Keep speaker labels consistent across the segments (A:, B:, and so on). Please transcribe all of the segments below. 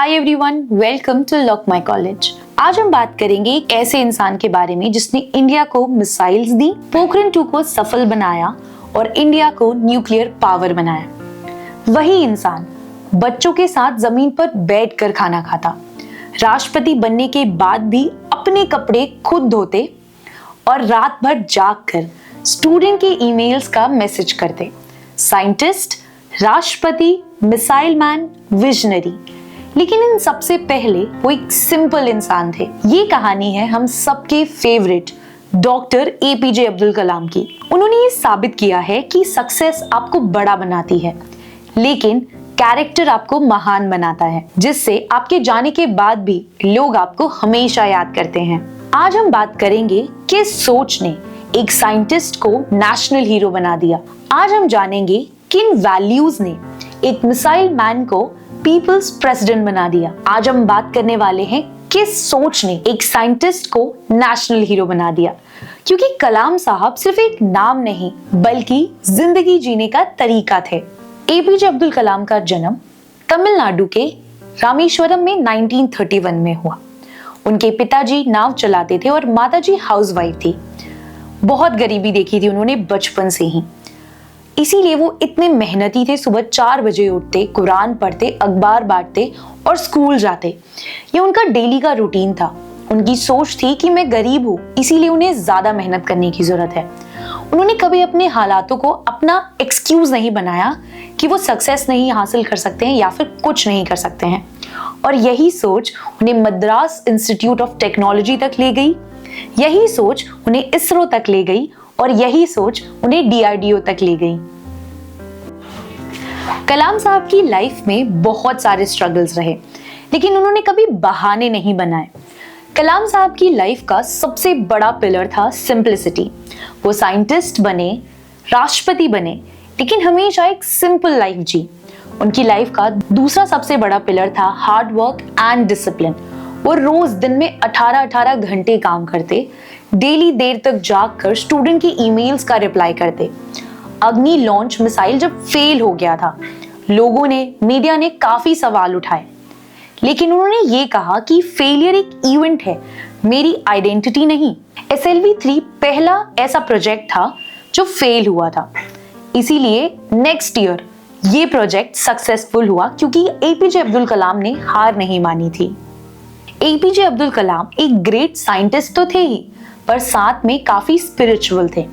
A: Hi everyone, welcome to lock my college. आज हम बात करेंगे एक ऐसे इंसान के बारे में जिसने इंडिया को मिसाइल्स दी, पोखरण 2 को सफल बनाया और इंडिया को न्यूक्लियर पावर बनाया। वही इंसान बच्चों के साथ जमीन पर बैठकर खाना खाता, राष्ट्रपति बनने के बाद भी अपने कपड़े खुद धोते और रात भर जागकर स्टूडेंट के ईमेल्स का मैसेज करते। साइंटिस्ट, राष्ट्रपति, मिसाइल मैन, विजनरी, लेकिन इन सबसे पहले वो एक सिंपल इंसान थे। ये कहानी है हम सबके favourite doctor APJ Abdul Kalam की। उन्होंने ये साबित किया है कि सक्सेस आपको बड़ा बनाती है, लेकिन कैरेक्टर आपको महान बनाता है, जिससे आपके जाने के बाद भी लोग आपको हमेशा याद करते हैं। आज हम बात करेंगे किस सोच ने एक साइंटिस्ट को नेशनल हीरो बना दिया। आज हम जानेंगे किन वैल्यूज ने एक मिसाइल मैन को पीपल्स प्रेसिडेंट बना दिया। आज हम बात करने वाले हैं किस सोच ने एक साइंटिस्ट को नेशनल हीरो बना दिया, क्योंकि कलाम साहब सिर्फ एक नाम नहीं बल्कि जिंदगी जीने का तरीका थे। एपीजे अब्दुल कलाम का जन्म तमिलनाडु के रामेश्वरम में 1931 में हुआ। उनके पिताजी नाव चलाते थे और माताजी हाउसवाइफ थी। बहुत गरीबी देखी थी उन्होंने बचपन से ही, इसीलिए वो इतने मेहनती थे। सुबह 4 बजे उठते, कुरान पढ़ते, अखबार बांटते और स्कूल जाते। ये उनका डेली का रूटीन था। उनकी सोच थी कि मैं गरीब हूँ, इसीलिए उन्हें ज्यादा मेहनत करने की जरूरत है। उन्होंने कभी अपने हालातों को अपना एक्सक्यूज नहीं बनाया कि वो सक्सेस नहीं हासिल कर सकते हैं या फिर कुछ नहीं कर सकते हैं। और यही सोच उन्हें मद्रास इंस्टीट्यूट ऑफ टेक्नोलॉजी तक ले गई, यही सोच उन्हें इसरो तक ले गई और यही सोच उन्हें डीआरडीओ तक ले गई। कलाम साहब की लाइफ में बहुत सारे स्ट्रगल्स रहे, लेकिन उन्होंने कभी बहाने नहीं बनाए। कलाम साहब की लाइफ का सबसे बड़ा पिलर था सिंपलिसिटी। वो साइंटिस्ट बने, राष्ट्रपति बने, लेकिन हमेशा एक सिंपल लाइफ जी। उनकी लाइफ का दूसरा सबसे बड़ा पिलर था हार्ड वर्क एंड डिसिप्लिन। वो रोज दिन में 18-18 घंटे काम करते, डेली देर तक जागकर स्टूडेंट की ईमेल्स का रिप्लाई करते। अग्नि लॉन्च मिसाइल जब फेल हो गया था, लोगों ने, मीडिया ने काफी सवाल उठाए, लेकिन उन्होंने ये कहा कि फेलियर एक इवेंट है, मेरी आइडेंटिटी नहीं। SLV-3 पहला ऐसा प्रोजेक्ट था जो फेल हुआ था, इसीलिए नेक्स्ट ईयर ये प्रोजेक्ट सक्सेसफुल हुआ, क्योंकि एपीजे अब्दुल कलाम ने हार नहीं मानी थी। एपीजे अब्दुल कलाम एक ग्रेट साइंटिस्ट तो थे ही, पर साथ में काफी स्पिरिचुअल थे।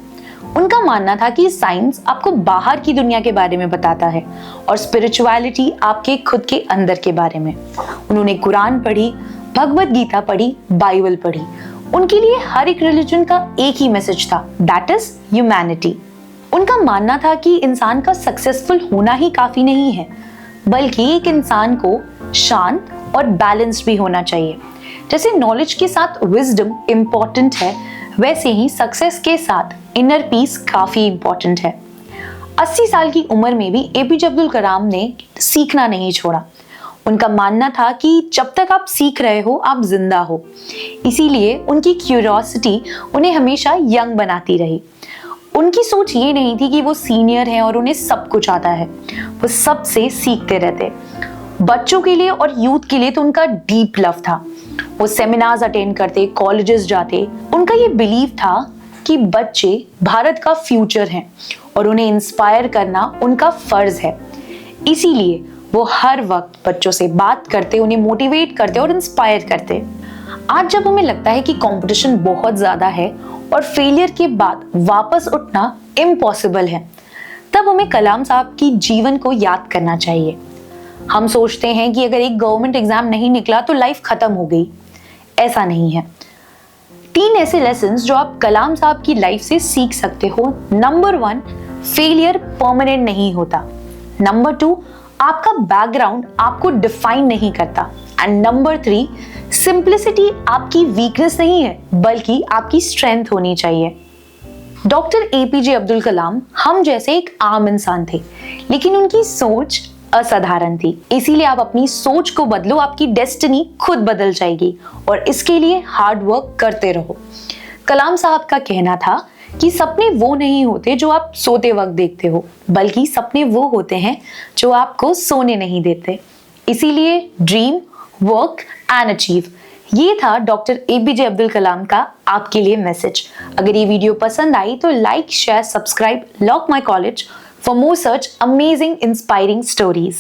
A: उनका मानना था कि साइंस आपको बाहर की दुनिया के बारे में बताता है और स्पिरिचुअलिटी आपके खुद के अंदर के बारे में। उन्होंने कुरान पढ़ी, भगवत गीता पढ़ी, बाइबल पढ़ी। उनके लिए हर एक रिलीजन का एक ही मैसेज था, दैट इज ह्यूमैनिटी। उनका मानना था कि इंसान का सक्सेसफुल होना ही काफी नहीं है, बल्कि एक इंसान को शांत और बैलेंस्ड भी होना चाहिए। जैसे नॉलेज के साथ विजडम इंपॉर्टेंट है, वैसे ही सक्सेस के साथ इनर पीस काफी इंपॉर्टेंट है। 80 साल की उम्र में भी एपीजे अब्दुल कलाम ने सीखना नहीं छोड़ा। उनका मानना था कि जब तक आप सीख रहे हो आप जिंदा हो, इसीलिए उनकी क्यूरियोसिटी उन्हें हमेशा यंग बनाती रही। उनकी सोच ये नहीं थी कि वो सीनियर हैं और उन्हें सब कुछ आता है, वो सबसे सीखते रहते। बच्चों के लिए और यूथ के लिए तो उनका डीप लव था। वो सेमिनार्स अटेंड करते, कॉलेजेस जाते। उनका ये बिलीव था कि बच्चे भारत का फ्यूचर हैं और उन्हें इंस्पायर करना उनका फर्ज है। इसीलिए वो हर वक्त बच्चों से बात करते, उन्हें मोटिवेट करते और इंस्पायर करते। आज जब हमें लगता है कि कंपटीशन बहुत ज्यादा है और फेलियर के बाद वापस उठना इम्पॉसिबल है, तब हमें कलाम साहब की जीवन को याद करना चाहिए। हम सोचते हैं कि अगर एक गवर्नमेंट एग्जाम नहीं निकला तो लाइफ खत्म हो गई। ऐसा नहीं है। 3 ऐसे लेसन्स जो आप कलाम साहब की लाइफ से सीख सकते हो। नंबर 1, फेलियर परमानेंट नहीं होता। नंबर 2, आपका बैकग्राउंड आपको डिफाइन नहीं करता। एंड नंबर 3, सिंप्लिसिटी आपकी वीकनेस नहीं है, बल्कि आपकी स्ट्रेंथ होनी चाहिए। डॉक्टर एपीजे अब्दुल कलाम हम जैसे एक आम इंसान थे, लेकिन उनकी सोच असाधारण थी। इसीलिए आप अपनी सोच को बदलो, आपकी डेस्टिनी खुद बदल जाएगी और इसके लिए हार्ड वर्क करते रहो। कलाम साहब का कहना था कि सपने वो नहीं होते जो आप सोते वक्त देखते हो, बल्कि सपने वो होते हैं जो आपको सोने नहीं देते। इसीलिए ड्रीम वर्क एंड अचीव। ये था डॉक्टर एपीजे अब्दुल कलाम का आपके लिए मैसेज। अगर ये वीडियो पसंद आई तो like, share, subscribe lock my college for more such amazing inspiring stories.